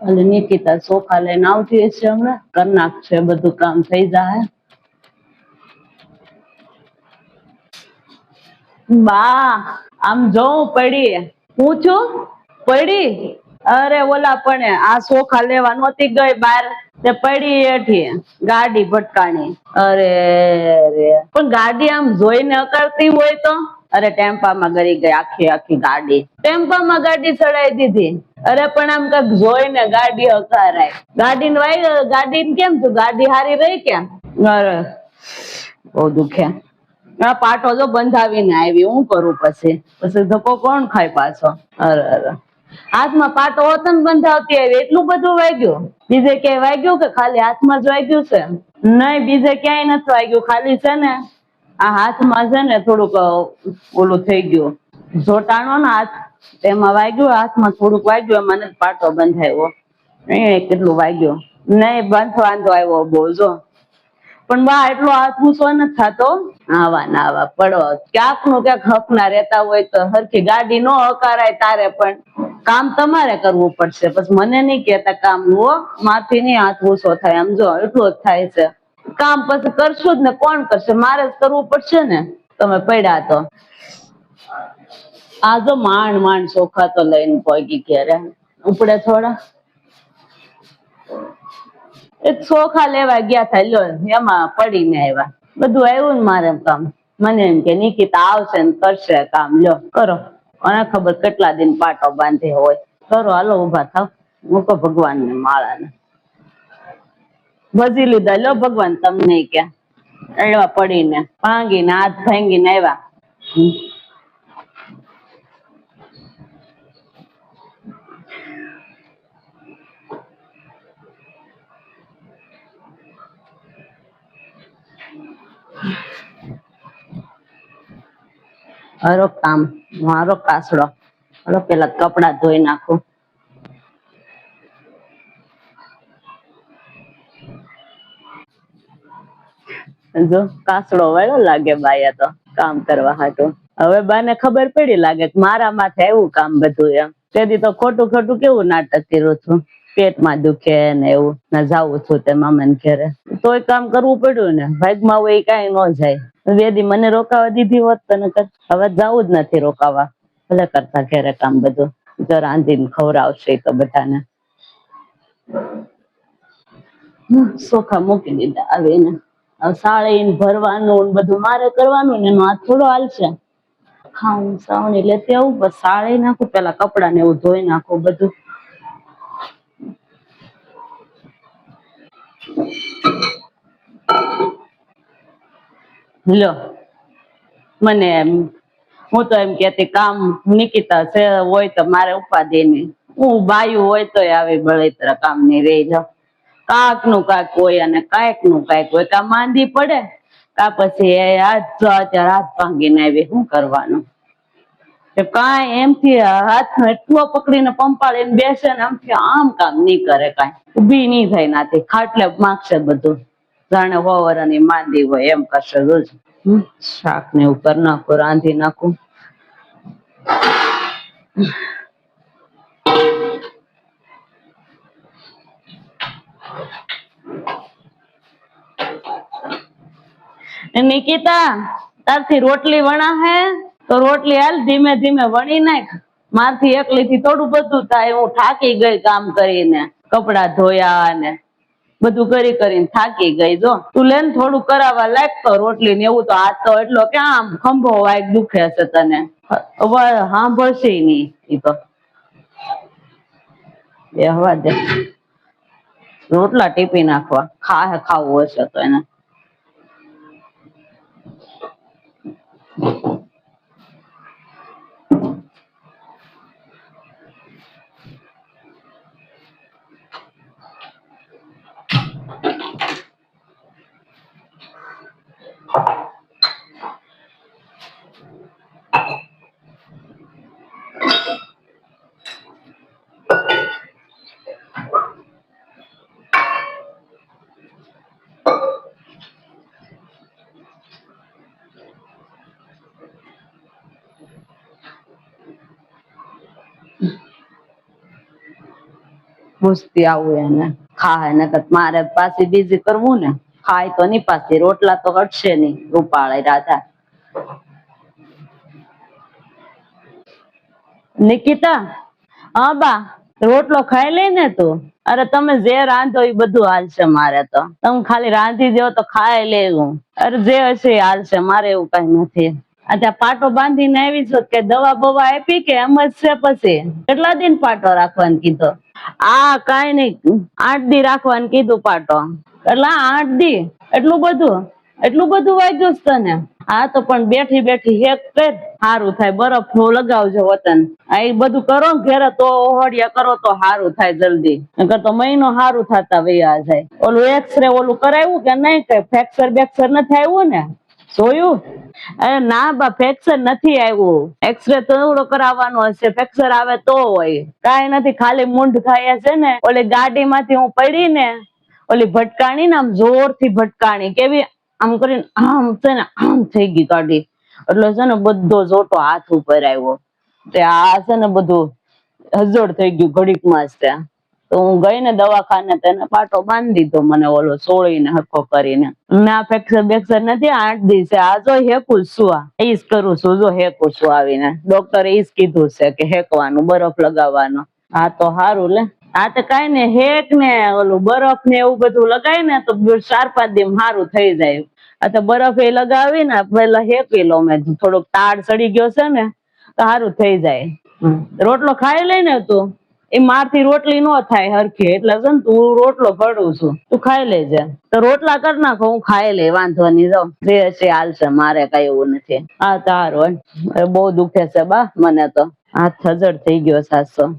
એટલે નિકિતા સોફા લઈને આવતી હશે હમણાં, કર નાખશે બધું કામ થઈ જાય. બા આમ જોઉં પડી, પૂછું પડી. અરે ઓલા પણ આ સોખા લેવા નહોતી ગઈ બાર, તે પડી એઠી ગાડી ભટકાણી. અરે રે, પણ ગાડી આમ જોઈને અકળતી હોય તો. અરે ટેમ્પામાં ગરી ગઈ આખી આખી ગાડી, ટેમ્પામાં ગાડી ચડાવી દીધી. અરે પણ આમ કઈક જોઈને ગાડી હકારાય, ગાડીને કેમ તું ગાડી હારી રહી કેમ. અરે બહુ દુખે. આ પાટો જો બંધાવીને આવી, હું કરું પછી ધક્કો કોણ ખાય પાછો. અરે અરે, હાથમાં પાટો હોતો ને બંધાવતી આવી, એટલું બધું વાગ્યું. બીજે ક્યાંય વાગ્યું કે ખાલી હાથમાં જ વાગ્યું છે? નહીં બીજે ક્યાંય નથી વાગ્યું, ખાલી છે ને આ હાથમાં છે ને થોડુંક ઓલું થઈ ગયું, જોટાણો ને હાથ એમાં વાગ્યું, હાથમાં થોડુંક વાગ્યું, એમાં નથી પાટો બંધાયો. કેટલું વાગ્યું નહીં, વાંધો આવ્યો બહુ જો. પણ બા એટલો હાથ ઊંચો નથી થતો. આવા ના આવા પડો, ક્યાંક નું ક્યાંક હક ના રહેતા હોય તો હરખી ગાડી નો હકારાય તારે, પણ કામ તમારે કરવું પડશે. પછી મને નહીં કેતા કામ નું, માથી નહીં હાથ ઊંચો થાય. આમ જો એટલું જ થાય છે કામ, પછી કરશું જ ને કોણ કરશે, મારે જ કરવું પડશે ને. તમે પડ્યા તો આ જો માંડ માંડ ચોખા તો લઈને પગી ઘેરે, ઉપડે થોડા. એક ચોખા લેવા ગયા થા, લ્યો એમાં પડીને આવ્યા. બધું આવ્યું ને મારે કામ, મને એમ કે નિકિતા આવશે ને કરશે કામ. લ્યો કરો, અને ખબર કેટલા દિન પાટો બાંધે હોય. કરો હાલો ઉભા થાવ, મૂકો ભગવાન ને માળા ને. ભજી લીધા લો ભગવાન તમને ક્યાં એવા પડીને ભાંગીને હાથ ભાંગીને આવ્યા. હરો કામ મારો કાસડો, હલો પેલા કપડા ધોઈ નાખું. જો કાસડો વાળો લાગે બાયા તો કામ કરવા હાટું. હવે બાને ખબર પડી લાગે કે મારા માથે આવ્યું કામ બધું એમ. તેથી તો ખોટું ખોટું કેવું નાટક કર્યું છું, પેટમાં દુખે ને એવું ને જાવું છું તે મામાને ઘેરે, તોય કામ કરવું પડ્યું ને. ભાગમાં હોય કઈ ન જાય. વેદી મને રોકાવા દીધી હોત તો નકર હવે જવું જ નથી રોકાવા, ભલે કરતા ઘેરે કામ બધું. જો રાંધીને ખવડાવશે તો બધાને. ચોખા મૂકી દીધા આવીને, સાળીને ભરવાનું બધું મારે કરવાનું ને, એનો હાથ થોડો હાલશે. ખાવું સાવણી લેતી આવું, બસ સાળી નાખું, પેલા કપડા ને એવું ધોઈ નાખું બધું. લો મને હું તો એમ કેતી કામ નિકિતા છે હોય તો મારે ઉપાધિ નહીં, હું બાયું હોય તો આવી બળેતરા કામ ની રહી જાવ. કાક નું કાક હોય અને કાંઈક નું કાંઈક હોય. કા માંદી પડે કા પછી અત્યારે હાથ ભાંગીને આવી, શું કરવાનું. કાંઈ એમથી હાથ એટલો પકડીને પંપાળીને બેસે ને, આમથી આમ કામ નહીં કરે, કાંઈ ઉભી નહીં થાય નાથી, ખાટલે માગશે બધું, જાણે હોવરની માંદી હોય એમ કરશે. રોજ શાક ને એવું કરી નાખું, રાંધી નાખું. નિકિતા તારથી રોટલી વણા હે તો રોટલી હાલ ધીમે ધીમે વણી નાખ, મારથી એકલી થી થોડું બધું થાય. હું થાકી ગઈ કામ કરીને, કપડા ધોયા ને બધું કરી કરીને થાકી ગઈ. જો તું લેન થોડું કરાવવા લાગતો રોટલી ને એવું, તો હાથ તો એટલો ક્યાં આમ ખંભો વાય દુખે છે તને. સાંભળશે નઈ ઈ તો બેહવા દે, રોટલા ટીપી નાખવા, ખાવું હશે તો એને. પૂછતી આવું એને ખાય ને મારે પાછી બીજી કરવું ને ખાય તો નહીં પાછી રોટલા તો ઘટશે નહીં રૂપાળે રાધા નિકિતા હા બા રોટલો ખાઈ લે ને તું અરે તમે જે રાંધો એ બધું હાલશે મારે તો તમે ખાલી રાંધી દો તો ખાઈ લેવું અરે જે હશે એ હાલશે મારે એવું કઈ નથી આ ત્યાં પાટો બાંધીને આવી છો કે દવા બવા આપી કે એમ જ છે પછી કેટલા દિન પાટો રાખવાનું કીધો કઈ નઈ 8 દી રાખવાનું કીધું પાટો એટલે 8 દી એટલું બધું વાગ્યું છે તને હા તો પણ બેઠી બેઠી હેક કર સારું થાય બરફ નું લગાવજો વતન એ બધું કરો ઘેરે તો ઓહડિયા કરો તો સારું થાય જલ્દી નકર તો મહિનો સારું થતા વૈયા જાય ઓલું એક્સરે ઓલું કરાવ્યું કે નહીં કઈ ફ્રેક્ચર બેક્ચર નથી આવ્યું ને જોયું અરે ના બા ફ્રેક્ચર નથી આવ્યું એક્સરે તો એવડો કરાવવાનો હશે ફ્રેક્ચર આવે તો હોય કઈ નથી ખાલી મૂંઢ ખાયા છે ને ઓલી ગાડી માંથી હું પડી ને ઓલી ભટકાણી ને આમ જોર થી ભટકાણી કેવી આમ કરીને આમ છે ને આમ થઈ ગઈ ગાડી એટલે છે ને બધો જોટો હાથ ઉપર આવ્યો તે આ છે ને બધું હજોડ થઈ ગયું ઘડીક માં જ ત્યાં તો હું ગઈ ને દવાખાને તેને પાટો બાંધી દીધો મને ઓલો સોળીને હરખો કરીને મેં આ ફ્રેક્ચર બેક્ચર નથી 8 દિવસે આ જો હેકું છું ઈ જ કરું છું જો હેકું છું આવીને ડોક્ટરે ઈ જ કીધું છે કે હેકવાનું બરફ લગાવવાનો હા તો સારું લે હા તો કઈ ને હેક ને ઓલું બરફ ને એવું બધું લગાય ને તો 4-5 દી સારું થઈ જાય આ તો બરફ એ લગાવી ને પેલા હેકી લો મેં થોડોક તાડ ચડી ગયો છે ને તો સારું થઈ જાય રોટલો ખાઈ લઈ ને તું એ મારથી રોટલી નો થાય હરખી એટલે છે ને તું રોટલો ભરું છું તું ખાઈ લેજે તો રોટલા કરી નાખો હું ખાઈ લે વાંધો નહીં જાઉં જે હશે હાલશે મારે કઈ એવું નથી હા તારું બહુ દુખે છે બા મને તો હાથ હજડ થઈ ગયો સાસો